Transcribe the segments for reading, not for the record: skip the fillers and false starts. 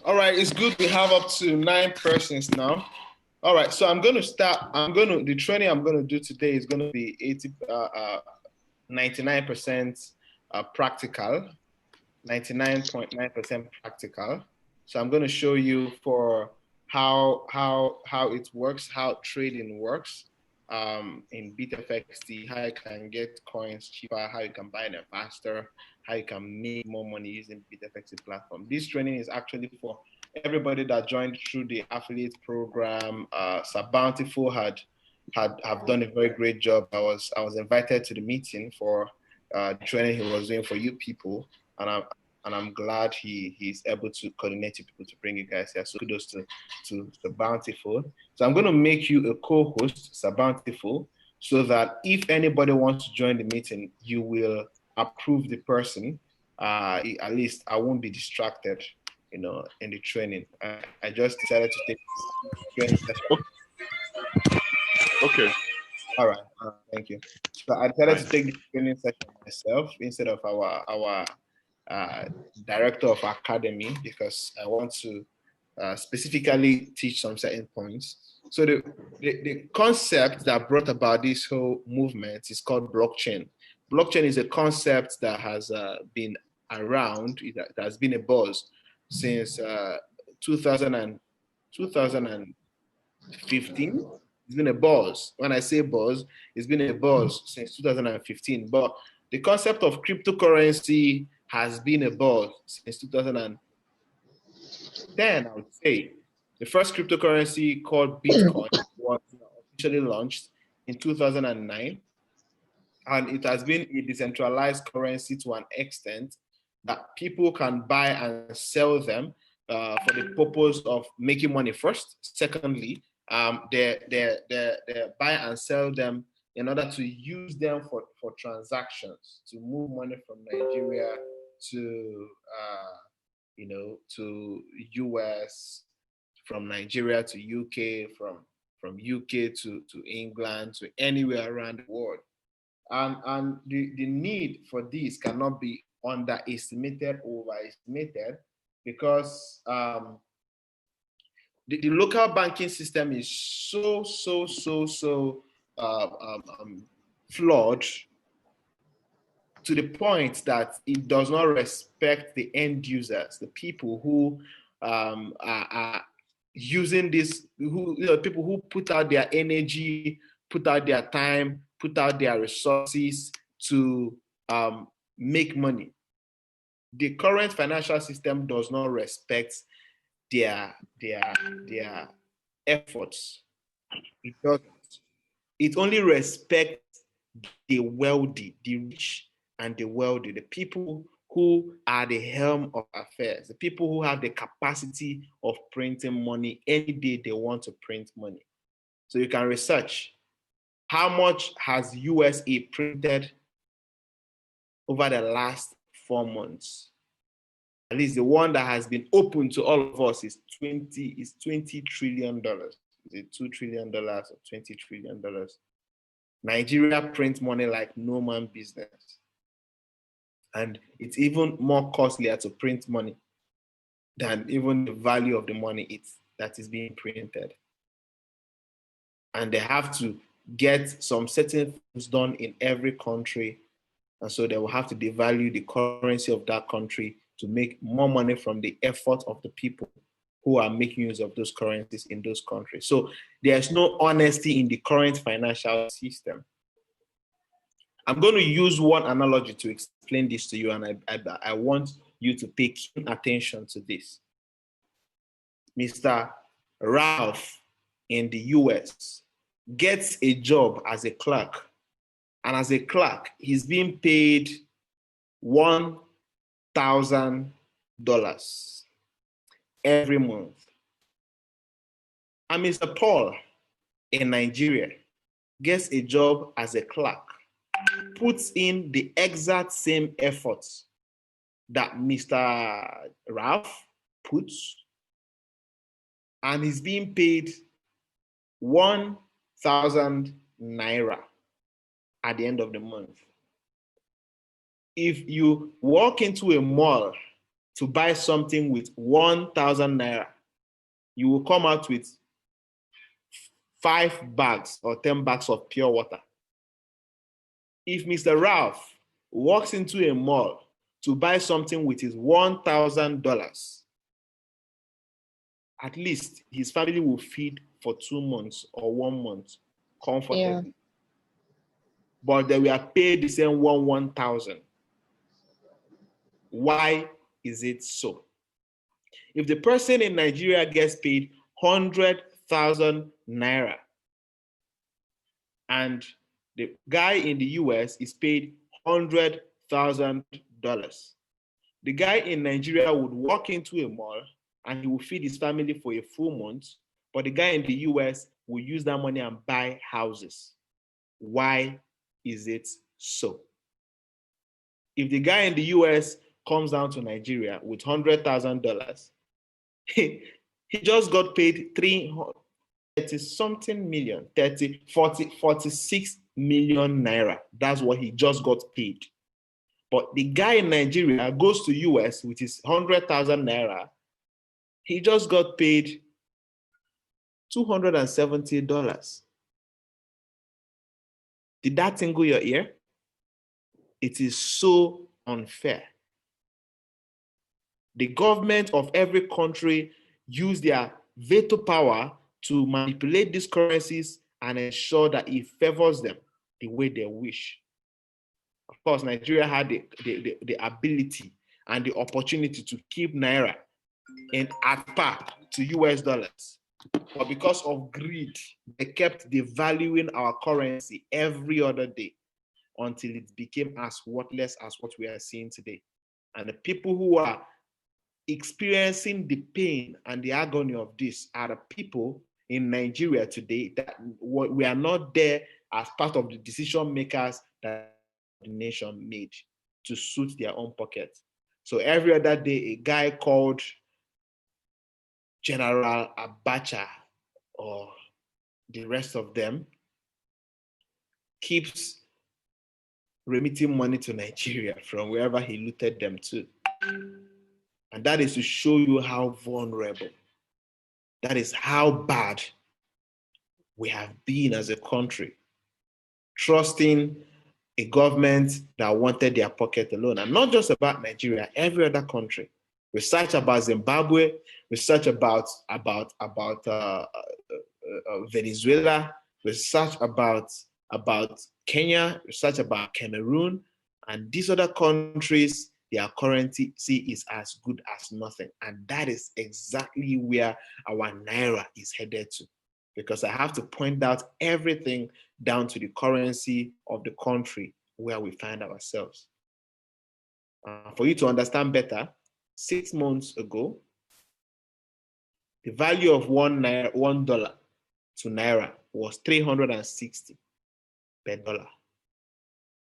All right, it's good. We have up to 9 persons now. All right, so I'm going to start. The training I'm going to do today is going to be 99% practical, 99.9% practical. So I'm going to show you for how it works, how trading works in Bitfxt, how you can get coins cheaper, how you can buy them faster, how you can make more money using Bitfxt platform. This training is actually for everybody that joined through the affiliate program. Bountiful have done a very great job. I was invited to the meeting for the training he was doing for you people, and I'm glad he's able to coordinate you people to bring you guys here. So kudos to Bountiful. So I'm going to make you a co-host, Bountiful, so that if anybody wants to join the meeting, you will approve the person. At least I won't be distracted, in the training. I just decided to take training session. Okay. All right. Thank you. So I decided to take the training session myself instead of our director of academy, because I want to specifically teach some certain points. So the concept that brought about this whole movement is called blockchain. Blockchain is a concept that has been around. It has been a buzz since 2015. It's been a buzz. When I say buzz, it's been a buzz since 2015. But the concept of cryptocurrency has been a buzz since 2010, I would say. The first cryptocurrency called Bitcoin was officially launched in 2009. And it has been a decentralized currency to an extent that people can buy and sell them for the purpose of making money first. Secondly, they buy and sell them in order to use them for transactions, to move money from Nigeria to to US, from Nigeria to UK, from UK to England, to anywhere around the world. And the need for this cannot be underestimated or overestimated, because the local banking system is so flawed, to the point that it does not respect the end users, the people who are using this, people who put out their energy, put out their time, put out their resources to make money. The current financial system does not respect their efforts. It doesn't. It only respects the wealthy, the rich and the wealthy, the people who are the helm of affairs, the people who have the capacity of printing money any day they want to print money. So you can research how much has USA printed over the last 4 months. At least the one that has been open to all of us is $20 trillion. Is it $2 trillion or $20 trillion? Nigeria prints money like no man business. And it's even more costlier to print money than even the value of the money that is being printed. And they have to get some certain things done in every country. And so they will have to devalue the currency of that country to make more money from the effort of the people who are making use of those currencies in those countries. So there's no honesty in the current financial system. I'm going to use one analogy to explain this to you, and I want you to pay keen attention to this. Mr. Ralph in the US gets a job as a clerk, and as a clerk, he's being paid $1,000 every month. And Mr. Paul in Nigeria gets a job as a clerk, puts in the exact same efforts that Mr. Ralph puts, and he's being paid 1,000 naira at the end of the month. If you walk into a mall to buy something with 1,000 naira, you will come out with 5 bags or 10 bags of pure water. If Mr. Ralph walks into a mall to buy something with his $1,000, at least his family will feed for 2 months or 1 month comfortably. Yeah. But they were paid the same 1,000. Why is it so? If the person in Nigeria gets paid 100,000 naira and the guy in the US is paid $100,000, the guy in Nigeria would walk into a mall and he will feed his family for a full month, but the guy in the US will use that money and buy houses. Why is it so? If the guy in the US comes down to Nigeria with $100,000, he just got paid 30-something million, 46 million naira. That's what he just got paid. But the guy in Nigeria goes to US with his 100,000 naira. He just got paid $270. Did that tingle your ear? It is so unfair. The government of every country use their veto power to manipulate these currencies and ensure that it favors them the way they wish. Of course, Nigeria had the ability and the opportunity to keep naira at par to US dollars. But because of greed, they kept devaluing our currency every other day until it became as worthless as what we are seeing today. And the people who are experiencing the pain and the agony of this are the people in Nigeria today that we are not there as part of the decision makers that the nation made to suit their own pocket. So every other day, a guy called General Abacha or the rest of them keeps remitting money to Nigeria from wherever he looted them to. And that is to show you how vulnerable, that is how bad we have been as a country, trusting a government that wanted their pocket alone. And not just about Nigeria, every other country. Research about Zimbabwe, research about Venezuela, research about Kenya, research about Cameroon, and these other countries, their currency is as good as nothing. And that is exactly where our naira is headed to. Because I have to point out everything down to the currency of the country where we find ourselves. For you to understand better, 6 months ago, the value of $1 to naira was 360 per dollar.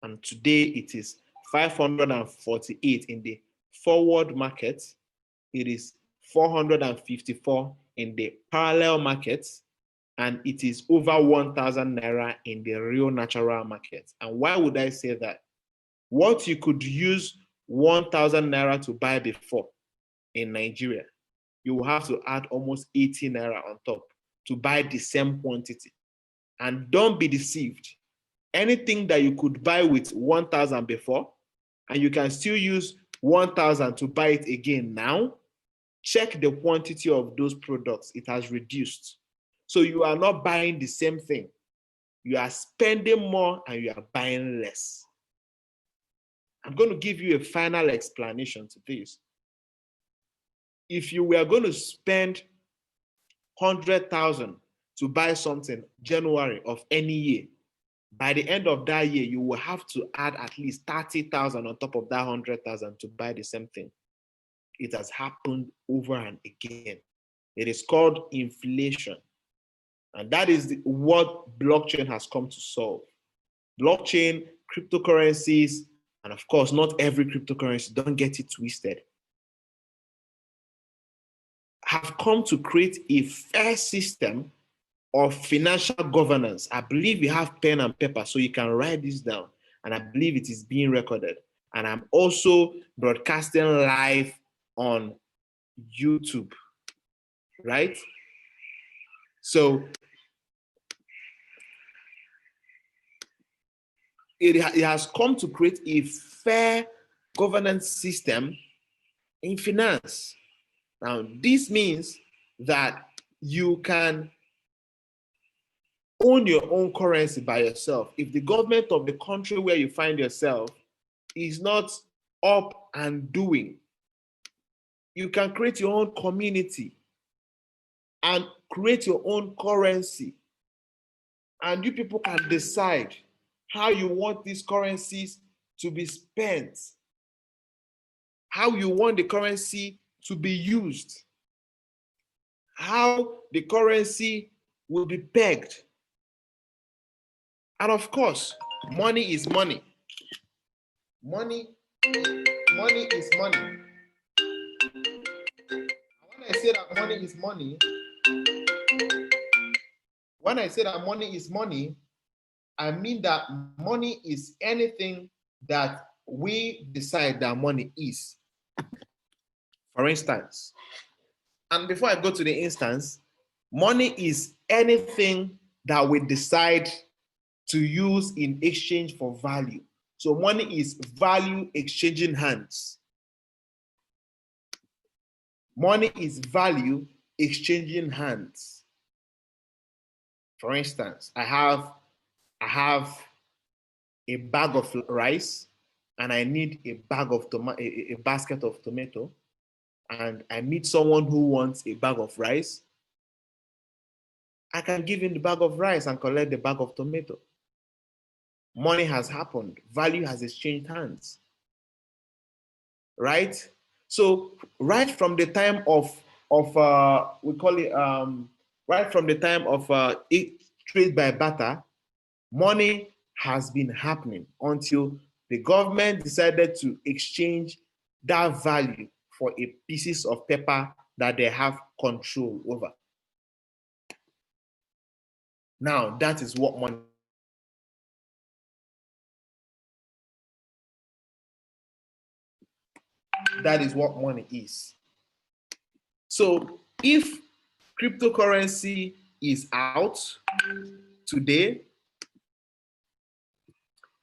And today it is 548 in the forward market. It is 454 in the parallel market. And it is over 1,000 naira in the real natural market. And why would I say that? What you could use 1,000 naira to buy before in Nigeria, you will have to add almost 80 naira on top to buy the same quantity. And don't be deceived. Anything that you could buy with 1,000 before, and you can still use 1,000 to buy it again now, check the quantity of those products. It has reduced. So you are not buying the same thing. You are spending more and you are buying less. I'm going to give you a final explanation to this. If you were going to spend 100,000 to buy something January of any year, by the end of that year, you will have to add at least 30,000 on top of that 100,000 to buy the same thing. It has happened over and again. It is called inflation. And that is what blockchain has come to solve. Blockchain, cryptocurrencies, and of course, not every cryptocurrency, don't get it twisted, have come to create a fair system of financial governance. I believe you have pen and paper, so you can write this down. And I believe it is being recorded. And I'm also broadcasting live on YouTube, right? So it has come to create a fair governance system in finance. Now, this means that you can own your own currency by yourself. If the government of the country where you find yourself is not up and doing, you can create your own community and create your own currency. And you people can decide how you want these currencies to be spent, how you want the currency to be used, how the currency will be pegged. And of course, money is money. Money is money. When I say that money is money, I mean that money is anything that we decide that money is. For instance, and before I go to the instance, money is anything that we decide to use in exchange for value. So money is value exchanging hands. Money is value exchanging hands. For instance, I have a bag of rice and I need a basket of tomato, and I meet someone who wants a bag of rice. I can give him the bag of rice and collect the bag of tomato. Money has happened. Value has exchanged hands. Right? So right from the time of we call it right from the time of trade by barter, money has been happening until the government decided to exchange that value for a pieces of paper that they have control over. Now that is what money. That is what money is. So if cryptocurrency is out today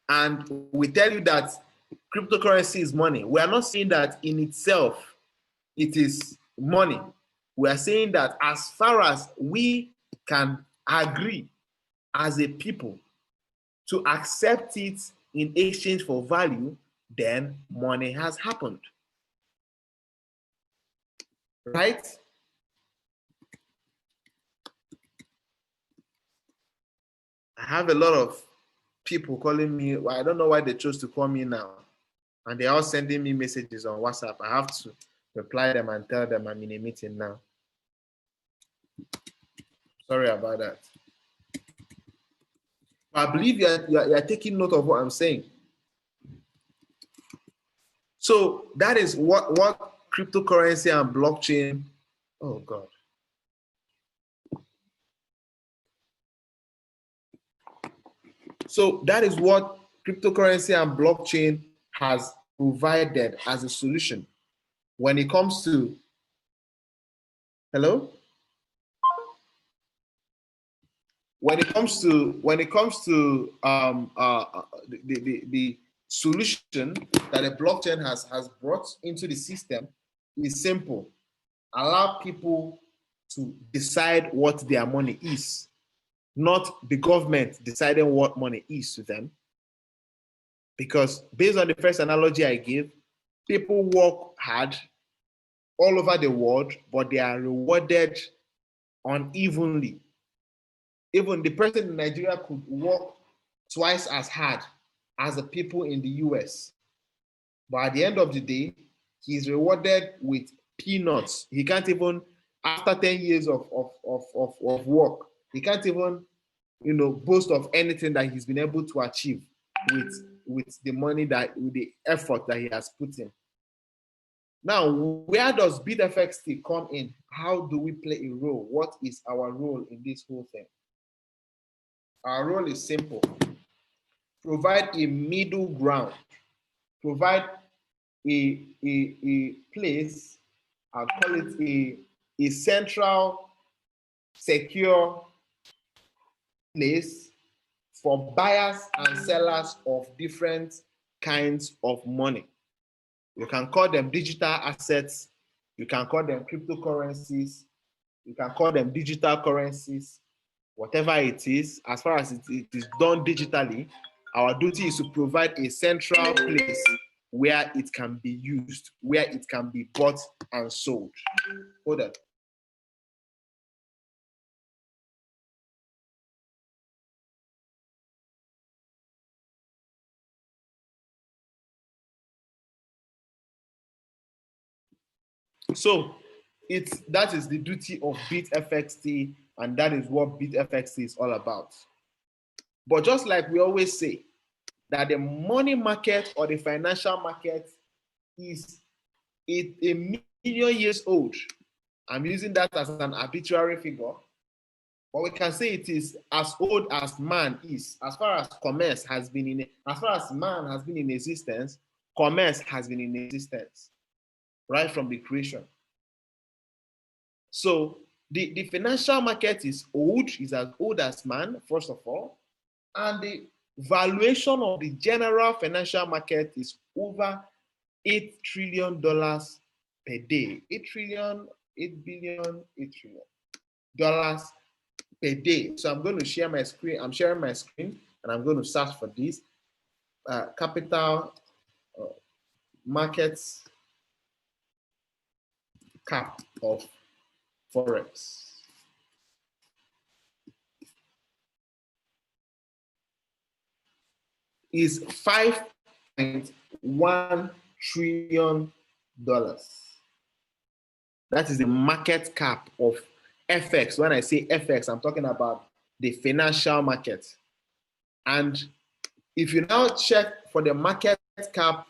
and we tell you that cryptocurrency is money, we are not saying that in itself it is money. We are saying that as far as we can agree as a people to accept it in exchange for value, then money has happened. Right? I have a lot of people calling me. Well, I don't know why they chose to call me now. And they're all sending me messages on WhatsApp. I have to reply them and tell them I'm in a meeting now. Sorry about that. I believe you're taking note of what I'm saying. So that is what cryptocurrency and blockchain. Oh God. So that is what cryptocurrency and blockchain has provided as a solution when it comes to. Hello? When it comes to the solution that a blockchain has brought into the system is simple. Allow people to decide what their money is, not the government deciding what money is to them. Because based on the first analogy I gave, people work hard all over the world, but they are rewarded unevenly. Even the person in Nigeria could work twice as hard as the people in the US. But at the end of the day, he's rewarded with peanuts. He can't even, after 10 years of work, he can't even, boast of anything that he's been able to achieve with the money with the effort that he has put in. Now, where does Bitfxt come in? How do we play a role? What is our role in this whole thing? Our role is simple. Provide a middle ground. Provide a place I'll call it a central, secure place for buyers and sellers of different kinds of money. You can call them digital assets, you can call them cryptocurrencies, you can call them digital currencies, whatever it is. As far as it is done digitally, our duty is to provide a central place where it can be used, where it can be bought and sold. Hold on. So that is the duty of Bitfxt, and that is what Bitfxt is all about. But just like we always say, that the money market or the financial market is a million years old. I'm using that as an arbitrary figure, but we can say it is as old as man is. As far as commerce has been as far as man has been in existence, commerce has been in existence right from the creation. So the financial market is old, is as old as man, first of all, and the valuation of the general financial market is over $8 trillion per day. 8 trillion, 8 billion, 8 trillion dollars per day. So I'm going to share my screen. I'm sharing my screen and I'm going to search for this. Capital markets cap of Forex. Is $5.1 trillion. That is the market cap of FX. When I say FX, I'm talking about the financial market. And if you now check for the market cap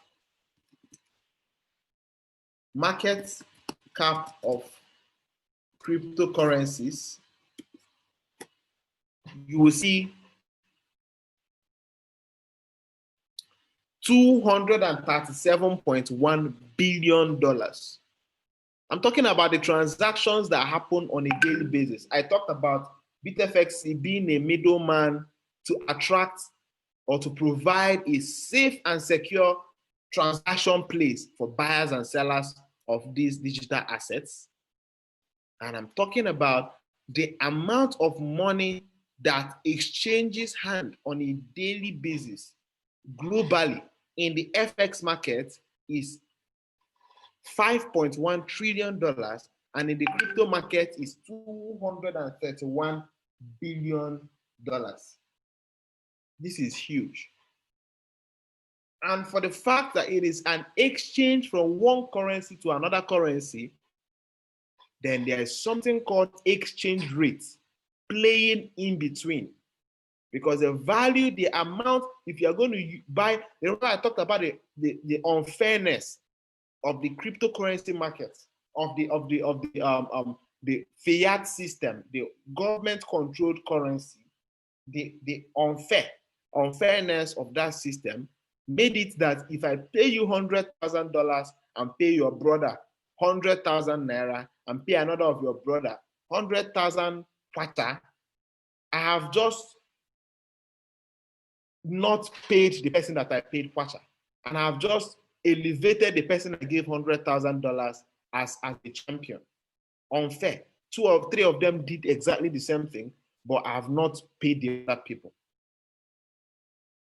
of cryptocurrencies, you will see $237.1 billion. I'm talking about the transactions that happen on a daily basis. I talked about Bitfxt being a middleman to attract or to provide a safe and secure transaction place for buyers and sellers of these digital assets. And I'm talking about the amount of money that exchanges hand on a daily basis globally in the FX market is $5.1 trillion, and in the crypto market is $231 billion. This is huge. And for the fact that it is an exchange from one currency to another currency, then there is something called exchange rates playing in between. Because the value, the amount, if you're going to buy, remember I talked about the unfairness of the cryptocurrency market, of the fiat system, the government-controlled currency, the unfairness of that system made it that if I pay you $100,000 and pay your brother 100,000 naira and pay another of your brother 100,000 kwacha, I have just not paid the person that I paid kwacha, and I have just elevated the person I gave $100,000 as a champion. Unfair. 2 or 3 of them did exactly the same thing, but I have not paid the other people.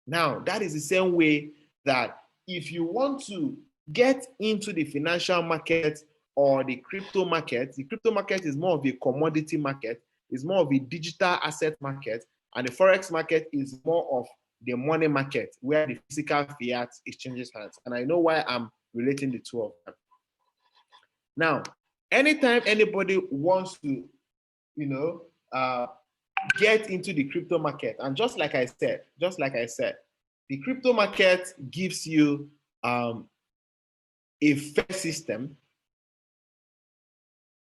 Now, that is the same way that if you want to get into the financial market or the crypto market is more of a commodity market, it's more of a digital asset market, and the Forex market is more of the money market where the physical fiat exchanges hands. And I know why I'm relating the two of them. Now, anytime anybody wants to, get into the crypto market, and just like I said, the crypto market gives you a fair system.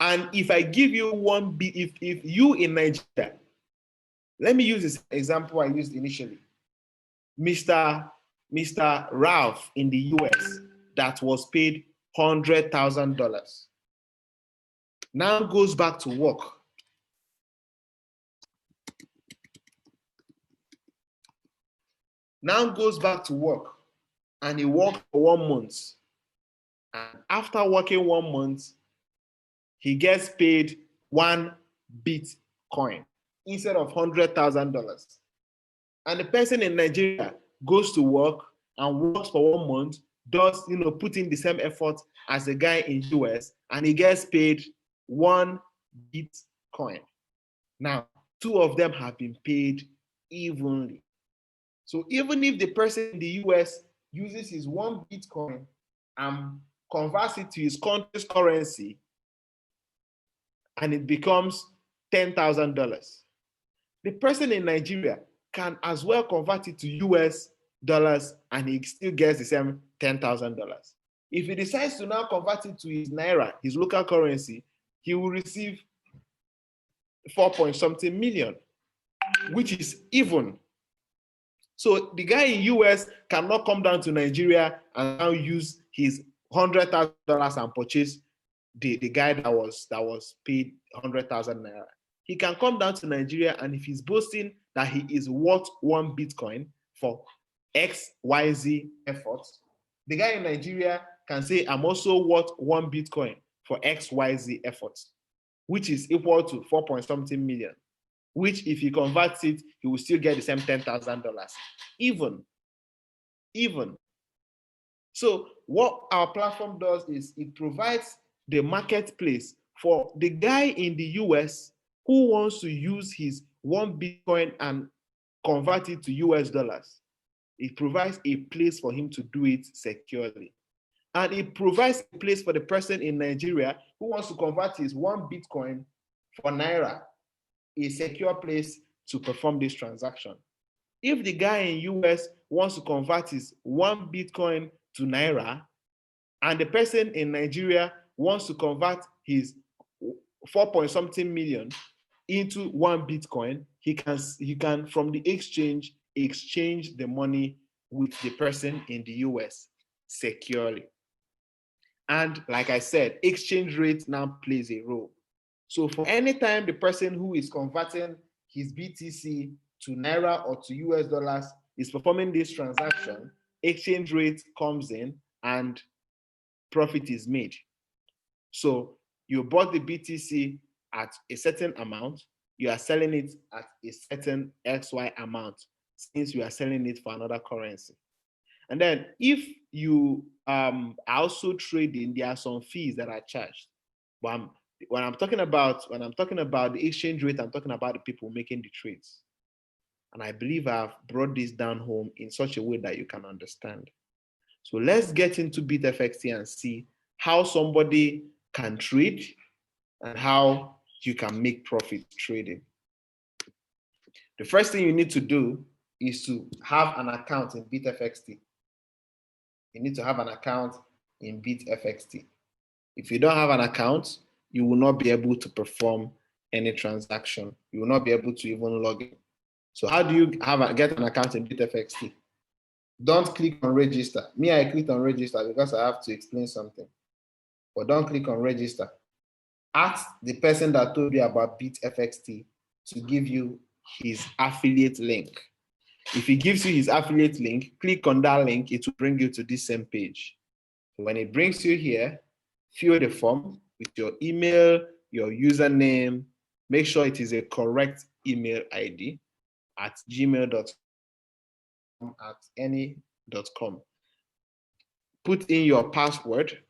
And if I give you if you in Nigeria, let me use this example I used initially. Mr. Ralph in the US that was paid $100,000. Now goes back to work. Now goes back to work, and he worked for 1 month. And after working 1 month, he gets paid 1 Bitcoin instead of $100,000. And the person in Nigeria goes to work and works for 1 month, does, put in the same effort as the guy in US, and he gets paid 1 Bitcoin. Now, two of them have been paid evenly. So even if the person in the US uses his 1 Bitcoin and converts it to his country's currency, and it becomes $10,000, the person in Nigeria can as well convert it to US dollars, and he still gets the same $10,000. If he decides to now convert it to his Naira, his local currency, he will receive 4-point-something million, which is even. So the guy in US cannot come down to Nigeria and now use his $100,000 and purchase the guy that was paid 100,000 naira. He can come down to Nigeria, and if he's boasting that he is worth 1 Bitcoin for XYZ effort, the guy in Nigeria can say, I'm also worth 1 Bitcoin for XYZ effort, which is equal to 4-point-something million, which if he converts it, he will still get the same $10,000. Even. So what our platform does is it provides the marketplace for the guy in the US who wants to use his 1 Bitcoin and convert it to US dollars. It provides a place for him to do it securely. And it provides a place for the person in Nigeria who wants to convert his 1 Bitcoin for Naira, a secure place to perform this transaction. If the guy in US wants to convert his 1 Bitcoin to Naira, and the person in Nigeria wants to convert his 4-point-something million into 1 Bitcoin, he can from the exchange the money with the person in the US securely. And like I said, exchange rate now plays a role. So for any time the person who is converting his BTC to Naira or to US dollars is performing this transaction, exchange rate comes in and profit is made. So you bought the BTC at a certain amount, you are selling it at a certain XY amount, since you are selling it for another currency. And then if you are also trading, there are some fees that are charged. But when I'm talking about the exchange rate, I'm talking about the people making the trades. And I believe I've brought this down home in such a way that you can understand. So let's get into Bitfxt and see how somebody can trade and how you can make profit trading. The first thing you need to do is to have an account in Bitfxt. You need to have an account in Bitfxt. If you don't have an account, you will not be able to perform any transaction. You will not be able to even log in. So how do you get an account in Bitfxt? Don't click on register. Me, I clicked on register because I have to explain something. But don't click on register. Ask the person that told you about Bitfxt to give you his affiliate link. If he gives you his affiliate link, click on that link. It will bring you to this same page. When it brings you here, fill the form with your email, your username. Make sure it is a correct email ID at gmail.com, at any.com. Put in your password.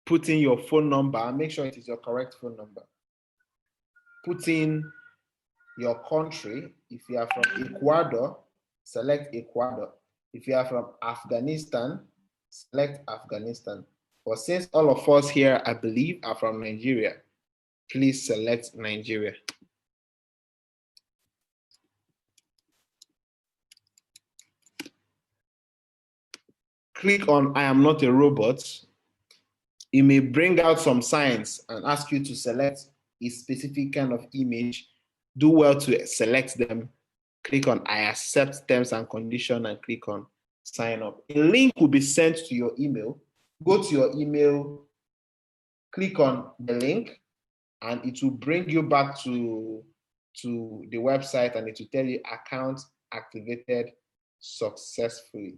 Put in your phone number. Make sure it is your correct phone number. Put in your country. If you are from Ecuador, select Ecuador. If you are from Afghanistan, select Afghanistan. But since all of us here, I believe, are from Nigeria, please select Nigeria. Click on I am not a robot. It may bring out some signs and ask you to select a specific kind of image. Do well to select them. Click on I accept terms and conditions and click on sign up. A link will be sent to your email. Go to your email, click on the link, and it will bring you back to the website, and it will tell you account activated successfully.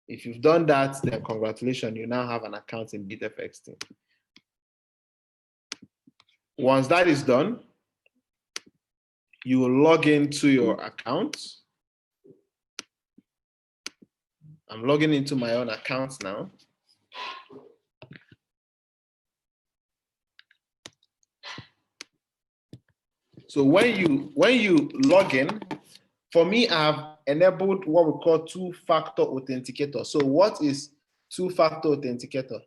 If you've done that, then congratulations, you now have an account in Bitfxt. Once that is done, you will log into your account. I'm logging into my own account now. So when you log in, for me, I've enabled what we call two-factor authenticator. So what is two-factor authenticator?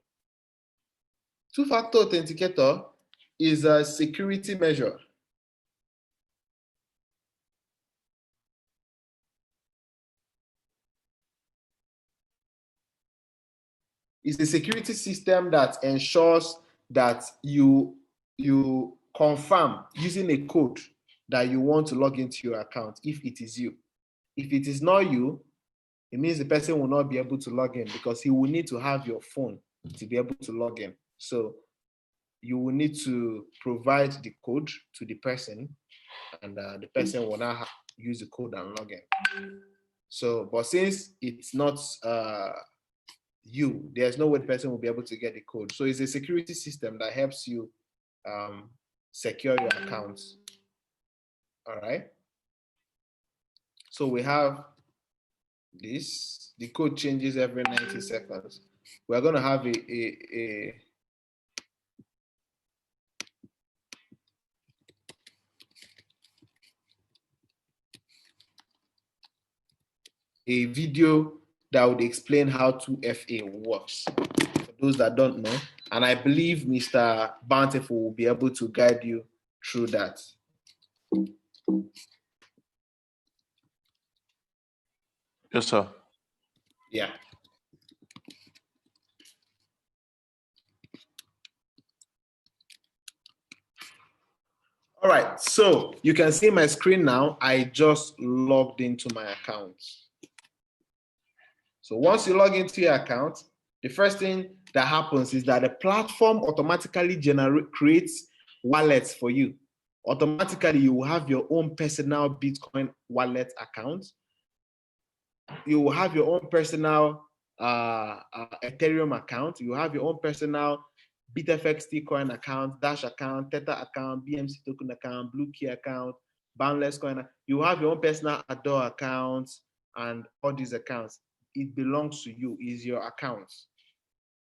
Two-factor authenticator is a security measure. It's a security system that ensures that you confirm using a code that you want to log into your account if it is you. If it is not you, it means the person will not be able to log in, because he will need to have your phone to be able to log in. So you will need to provide the code to the person, and the person will now use the code and log in. So, but since it's not you, there's no way the person will be able to get the code. So it's a security system that helps you secure your accounts. All right. So we have this. The code changes every 90 seconds. We're going to have a video that would explain how 2FA works, for those that don't know. And I believe Mr. Bountiful will be able to guide you through that. Yes, sir. Yeah. All right, so you can see my screen now. I just logged into my account. So once you log into your account, the first thing that happens is that the platform automatically creates wallets for you. Automatically, you will have your own personal Bitcoin wallet account. You will have your own personal Ethereum account. You have your own personal Bitfxt coin account, Dash account, Tether account, BMC token account, Blue Key account, Boundless coin. You have your own personal Adore accounts, and all these accounts. It belongs to you. Is your account.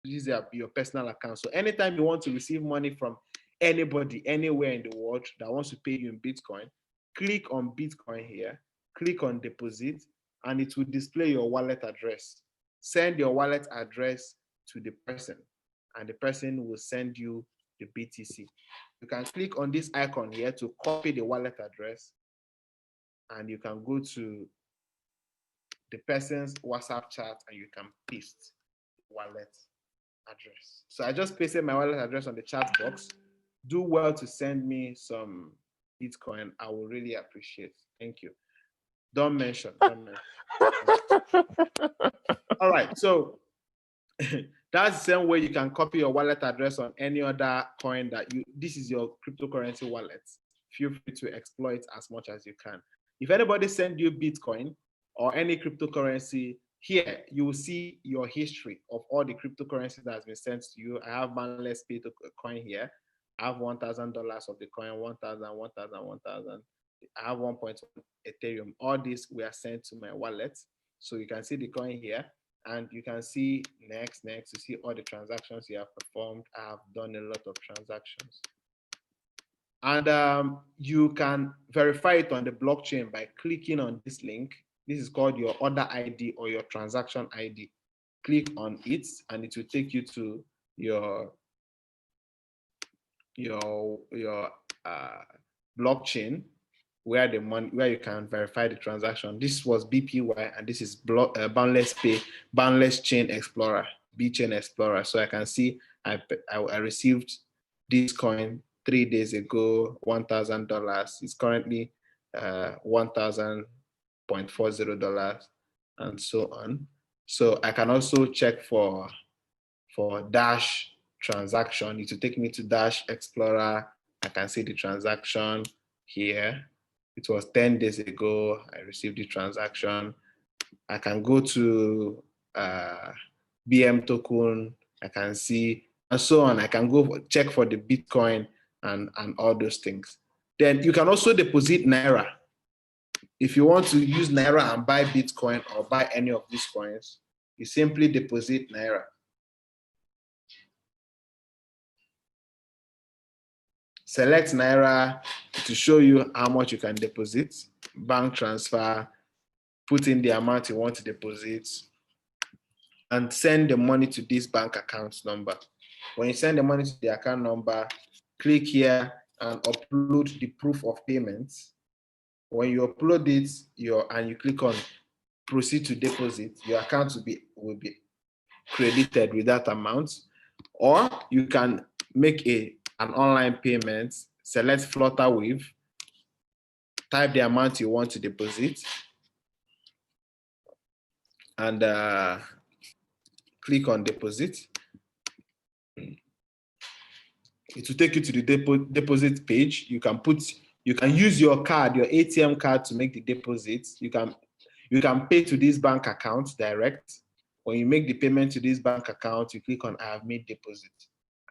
These are your personal account. So anytime you want to receive money from anybody, anywhere in the world that wants to pay you in Bitcoin, click on Bitcoin here, click on deposit, and it will display your wallet address. Send your wallet address to the person, and the person will send you the BTC. You can click on this icon here to copy the wallet address, and you can go to the person's WhatsApp chat and you can paste the wallet address. So I just pasted my wallet address on the chat box. Do well to send me some Bitcoin. I will really appreciate. Thank you. Don't mention. All right. So that's the same way you can copy your wallet address on any other coin that this is your cryptocurrency wallet. Feel free to exploit as much as you can. If anybody send you Bitcoin or any cryptocurrency, here you will see your history of all the cryptocurrency that has been sent to you. I have Boundless Pay coin here. I have $1,000 of the coin, 1,000, 1,000, 1,000. I have 1.1 Ethereum. All these were sent to my wallet. So you can see the coin here, and you can see next to see all the transactions you have performed. I have done a lot of transactions. And you can verify it on the blockchain by clicking on this link. This is called your order ID or your transaction ID. Click on it, and it will take you to your blockchain where you can verify the transaction. This was BPY, and this is Boundless Pay, Boundless Chain Explorer, BChain Explorer. So I can see I received this coin 3 days ago, $1,000. It's currently $1,000.40, and so on. So I can also check for Dash transaction. It will take me to Dash Explorer. I can see the transaction here. It was 10 days ago. I received the transaction. I can go to BM token. I can see, and so on. I can go check for the Bitcoin and all those things. Then you can also deposit Naira. If you want to use Naira and buy Bitcoin or buy any of these coins, you simply deposit Naira. Select Naira to show you how much you can deposit, bank transfer, put in the amount you want to deposit, and send the money to this bank account number. When you send the money to the account number, click here and upload the proof of payment. When you upload it, and you click on proceed to deposit, your account will be credited with that amount. Or you can make an online payment, select Flutterwave, type the amount you want to deposit, and click on deposit. It will take you to the deposit page. You can use your card, your ATM card, to make the deposit. You can pay to this bank account direct. When you make the payment to this bank account, you click on I have made deposit,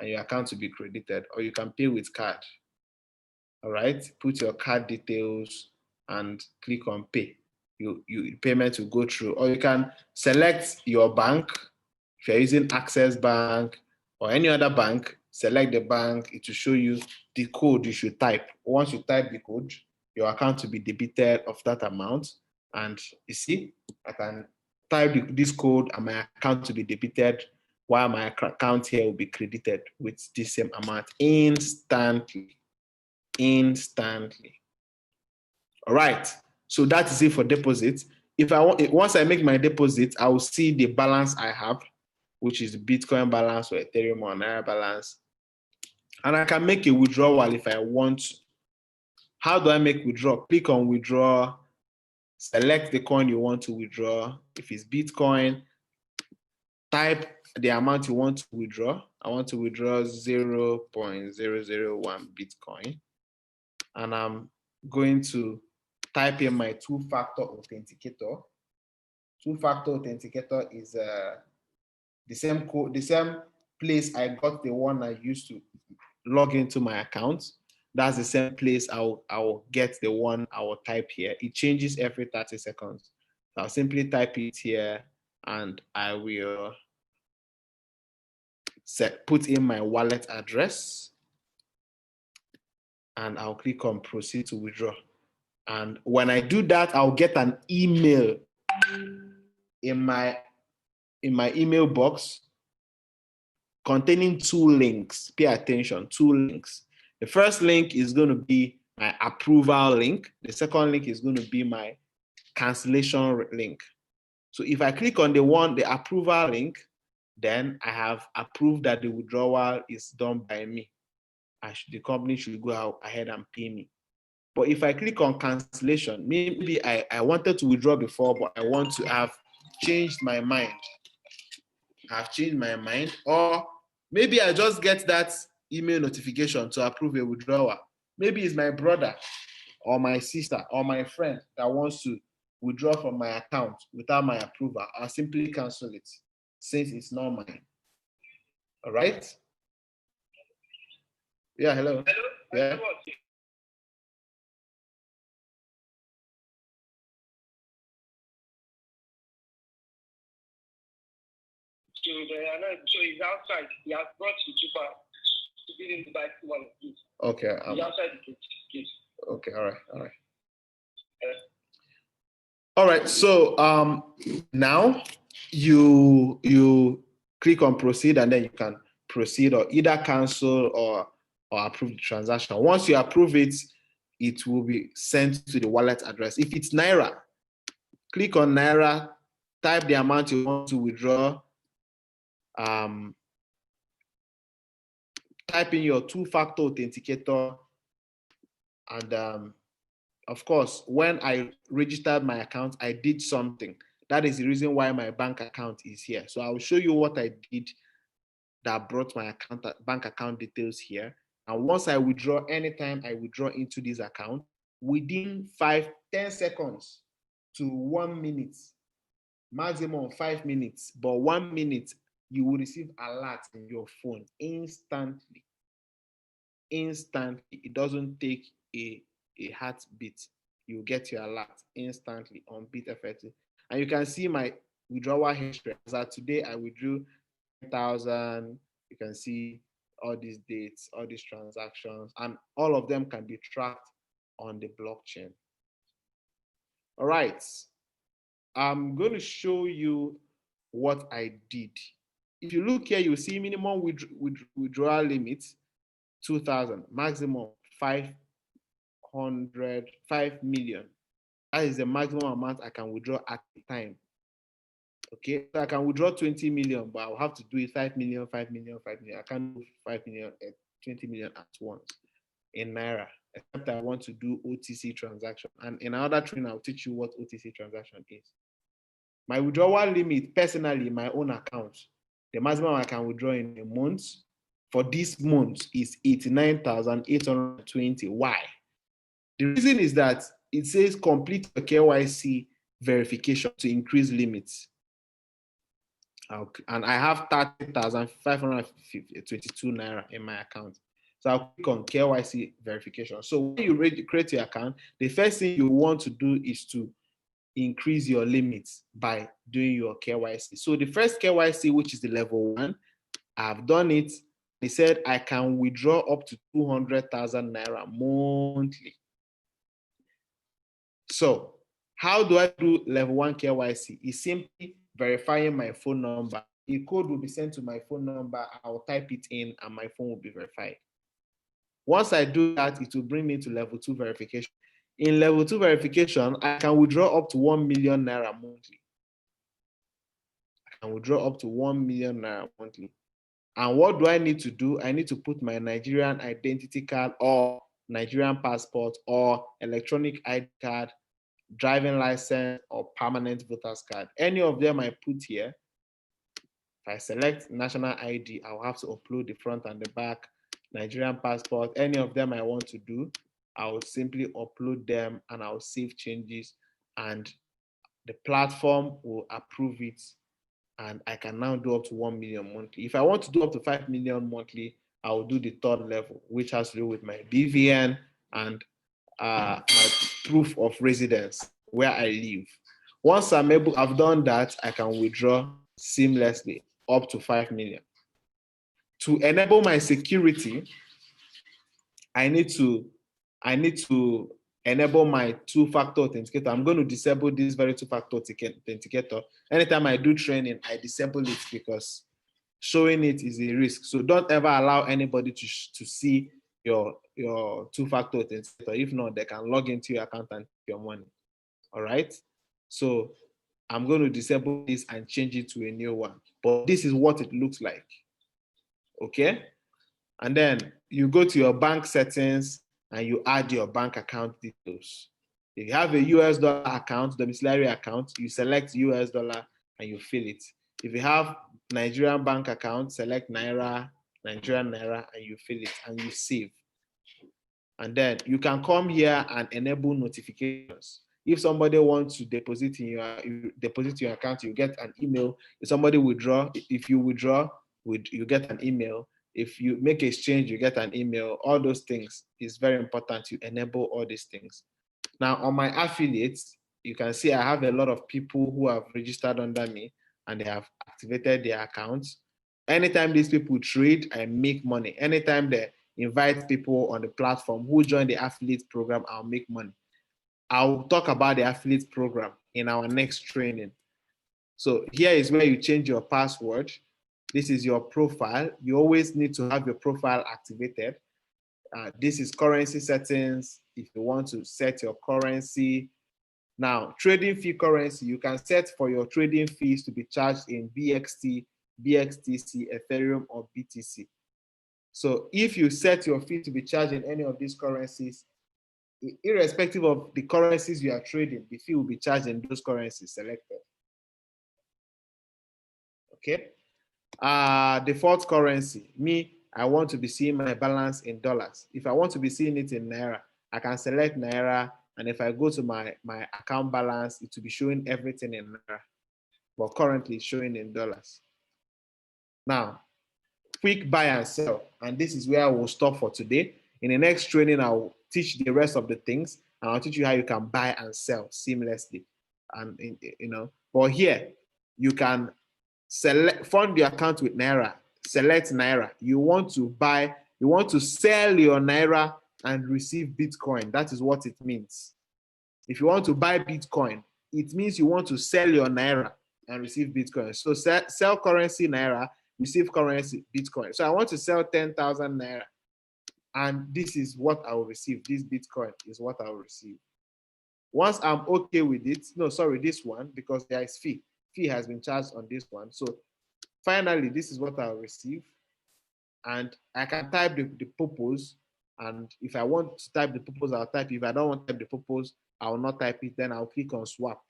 and your account will be credited. Or you can pay with card. All right, put your card details and click on pay. Payment will go through. Or you can select your bank. If you're using Access Bank or any other bank, select the bank. It will show you the code you should type. Once you type the code, your account will be debited of that amount. And you see, I can type this code and my account will be debited, while my account here will be credited with the same amount instantly. All right, so that is it for deposit. Once I make my deposit, I will see the balance I have, which is the Bitcoin balance or Ethereum or Naira balance. And I can make a withdrawal if I want. How do I make withdrawal? Click on withdraw, select the coin you want to withdraw. If it's Bitcoin, type the amount you want to withdraw. I want to withdraw 0.001 Bitcoin. And I'm going to type in my two-factor authenticator. Two-factor authenticator is the same code, the same place I got the one I used to log into my account. That's the same place I will get the one I will type here. It changes every 30 seconds. So I'll simply type it here, and I will put in my wallet address, and I'll click on proceed to withdraw. And when I do that, I'll get an email in my email box containing two links. Pay attention, two links. The first link is going to be my approval link. The second link is going to be my cancellation link. So if I click on the approval link, then I have approved that the withdrawal is done by me. The company should go ahead and pay me. But if I click on cancellation, maybe I wanted to withdraw before, but I want to have changed my mind. I've changed my mind, or maybe I just get that email notification to approve a withdrawal. Maybe it's my brother or my sister or my friend that wants to withdraw from my account without my approval. I'll simply cancel it since it's not mine. All right? Yeah, hello. Yeah. So he's outside. He has brought the cheaper to give him to buy one of these. Okay. He's outside the gate. Okay. All right. All right. So now you click on proceed, and then you can proceed or either cancel or approve the transaction. Once you approve it, it will be sent to the wallet address. If it's Naira, click on Naira, type the amount you want to withdraw. Type in your two-factor authenticator, and of course, when I registered my account, I did something. That is the reason why my bank account is here. So I will show you what I did that brought my bank account details here. And once I withdraw, anytime I withdraw into this account, within 10 seconds to 1 minute, maximum 5 minutes, but 1 minute, you will receive alert in your phone instantly. Instantly. It doesn't take a heartbeat. You get your alert instantly on Bitfxt. And you can see my withdrawal history. As of today, I withdrew 10,000. You can see all these dates, all these transactions, and all of them can be tracked on the blockchain. All right. I'm going to show you what I did. If you look here, you see minimum withdrawal limit 2,000, maximum 5 million. That is the maximum amount I can withdraw at a time. Okay, so I can withdraw 20 million, but I'll have to do it 5 million, 5 million, 5 million. I can't do 5 million, 20 million at once in Naira, except I want to do OTC transaction. And in another training, I'll teach you what OTC transaction is. My withdrawal limit, personally, in my own account, the maximum I can withdraw in a month for this month is 89,820. Why? The reason is that it says complete your KYC verification to increase limits. And I have 30,522 Naira in my account. So I'll click on KYC verification. So when you create your account, the first thing you want to do is to increase your limits by doing your KYC. So the first KYC, which is the level 1, I've done it. They said I can withdraw up to 200,000 Naira monthly. So how do I do level 1 KYC? It's simply verifying my phone number. A code will be sent to my phone number. I'll type it in and my phone will be verified. Once I do that, it will bring me to level 2 verification. In level 2 verification, I can withdraw up to 1 million Naira monthly. I can withdraw up to 1 million Naira monthly. And what do I need to do? I need to put my Nigerian identity card or Nigerian passport or electronic ID card, driving license, or permanent voter's card. Any of them I put here. If I select national ID, I'll have to upload the front and the back, Nigerian passport. Any of them I want to do, I'll simply upload them and I'll save changes and the platform will approve it and I can now do up to 1 million monthly. If I want to do up to 5 million monthly, I will do the third level, which has to do with my BVN and my proof of residence, where I live. Once I've done that, I can withdraw seamlessly up to 5 million. To enable my security, I need to enable my two-factor authenticator. I'm going to disable this very two-factor authenticator. Anytime I do training, I disable it because showing it is a risk. So don't ever allow anybody to see your two-factor authenticator. If not, they can log into your account and take your money. All right. So I'm going to disable this and change it to a new one. But this is what it looks like. Okay. And then you go to your bank settings and you add your bank account details. If you have a US dollar account, domiciliary account, you select US dollar and you fill it. If you have Nigerian bank account, select Naira, Nigerian Naira, and you fill it and you save. And then you can come here and enable notifications. If somebody wants to deposit in your account, you get an email. If somebody withdraw, if you withdraw, you get an email. If you make a exchange, you get an email. All those things is very important to enable all these things. Now on my affiliates, you can see I have a lot of people who have registered under me and they have activated their accounts. Anytime these people trade, I make money. Anytime they invite people on the platform who join the affiliate program, I'll make money. I'll talk about the affiliate program in our next training. So here is where you change your password. This is your profile. You always need to have your profile activated. This is currency settings. If you want to set your currency. Now, trading fee currency, you can set for your trading fees to be charged in BXT, BXTC, Ethereum, or BTC. So if you set your fee to be charged in any of these currencies, irrespective of the currencies you are trading, the fee will be charged in those currencies selected. Okay. Default currency. Me, I want to be seeing my balance in dollars. If I want to be seeing it in Naira, I can select Naira, and if I go to my account balance, it will be showing everything in Naira, but currently it's showing in dollars. Now, quick buy and sell, and this is where I will stop for today. In the next training, I'll teach the rest of the things, and I'll teach you how you can buy and sell seamlessly. And but here you can fund your account with Naira. Select Naira. You want to sell your Naira and receive Bitcoin. That is what it means. If you want to buy Bitcoin, it means you want to sell your Naira and receive Bitcoin. So sell currency Naira, receive currency Bitcoin. So I want to sell 10,000 Naira, and this is what I will receive. This Bitcoin is what I will receive. Once I'm okay with it, this one, because there is fee. Fee has been charged on this one. So finally, this is what I'll receive. And I can type the purpose. And if I want to type the purpose, I'll type it. If I don't want to type the purpose, I will not type it. Then I'll click on swap.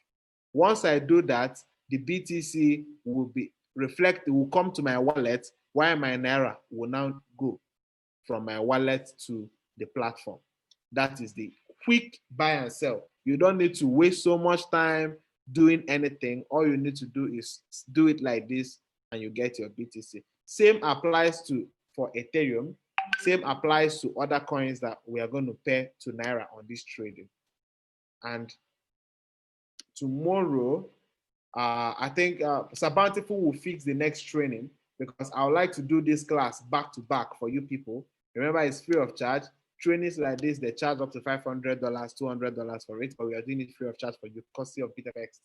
Once I do that, the BTC will come to my wallet, while my Naira will now go from my wallet to the platform. That is the quick buy and sell. You don't need to waste so much time doing anything. All you need to do is do it like this, and you get your BTC. Same applies for Ethereum. Same applies to other coins that we are going to pay to Naira on this trading. And tomorrow, I think Sir Bountiful will fix the next training, because I would like to do this class back to back for you people. Remember, it's free of charge. Trainings like this, they charge up to $500, $200 for it, but we are doing it free of charge for you, courtesy of Bitfxt.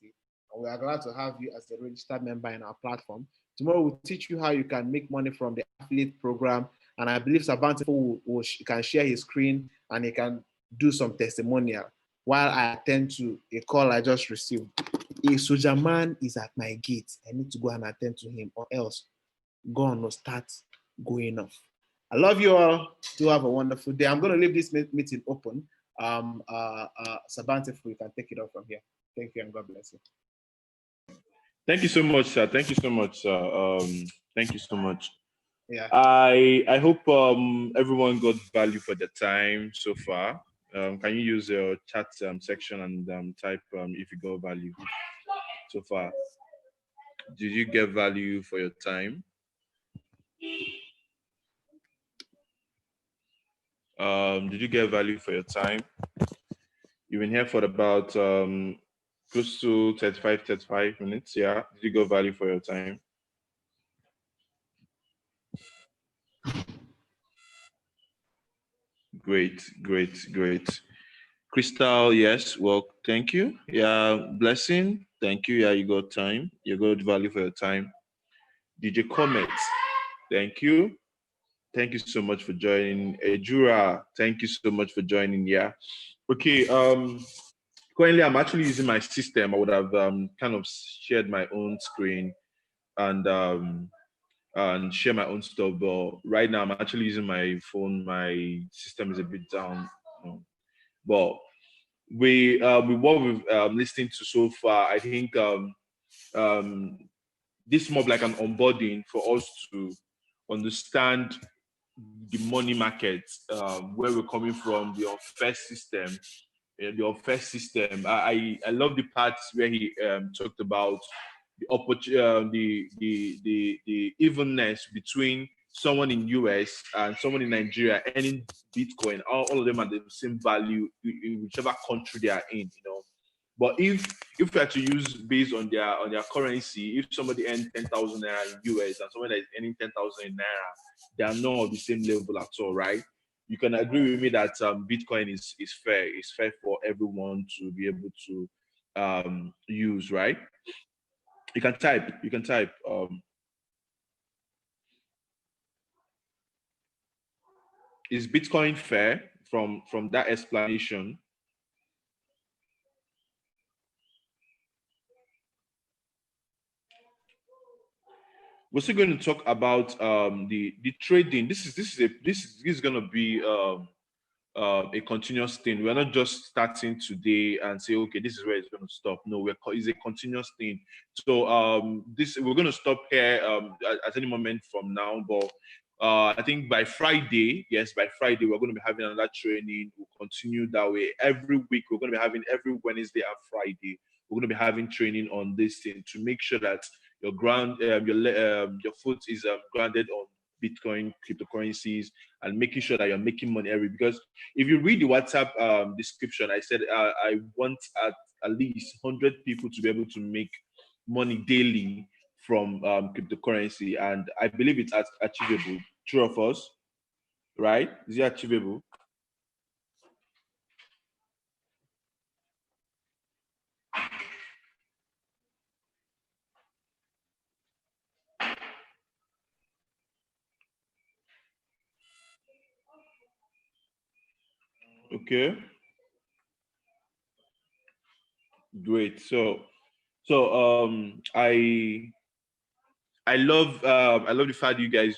And we are glad to have you as a registered member in our platform. Tomorrow, we'll teach you how you can make money from the affiliate program. And I believe Sir Bountiful can share his screen, and he can do some testimonial while I attend to a call I just received. A soldier man is at my gate. I need to go and attend to him, or else gun will start going off. I love you all. Do have a wonderful day. I'm going to leave this meeting open. Sabantif, you can take it off from here. Thank you, and God bless you. Thank you so much, sir. Thank you so much, sir. Thank you so much. Yeah. I hope everyone got value for the time so far. Can you use your chat section and type if you got value so far? Did you get value for your time? Did you get value for your time? You've been here for about close to 35 minutes. Yeah. Did you get value for your time? Great. Crystal, yes. Well, thank you. Yeah. Blessing, thank you. Yeah, you got time. You got value for your time. DJ Comet, thank you. Thank you so much for joining. Ejura, thank you so much for joining. Yeah. Okay. Currently, I'm actually using my system. I would have kind of shared my own screen and share my own stuff. But right now, I'm actually using my phone. My system is a bit down. But with what we've listening to so far, I think this is more of like an onboarding for us to understand the money market, where we're coming from, the unfair system. I love the parts where he talked about the evenness between someone in US and someone in Nigeria earning Bitcoin. All of them are the same value in whichever country they are in, But if we are to use based on their currency, if somebody earns 10,000 naira in US and someone that is earning 10,000 in naira, they are not on the same level at all, right? You can agree with me that Bitcoin is fair. It's fair for everyone to be able to use, right? You can type. Is Bitcoin fair from that explanation? We're still going to talk about the trading. This is going to be a continuous thing. We're not just starting today and say, okay, this is where it's going to stop. No, it's a continuous thing. So we're going to stop here at any moment from now. But I think by Friday, we're going to be having another training. We'll continue that way. Every week, we're going to be having every Wednesday and Friday. We're going to be having training on this thing to make sure that your foot is grounded on Bitcoin, cryptocurrencies, and making sure that you're making money every. Because if you read the WhatsApp description, I said I want at least 100 people to be able to make money daily from cryptocurrency, and I believe it's achievable. True of us, right? Is it achievable? Okay, great. So I love the fact you guys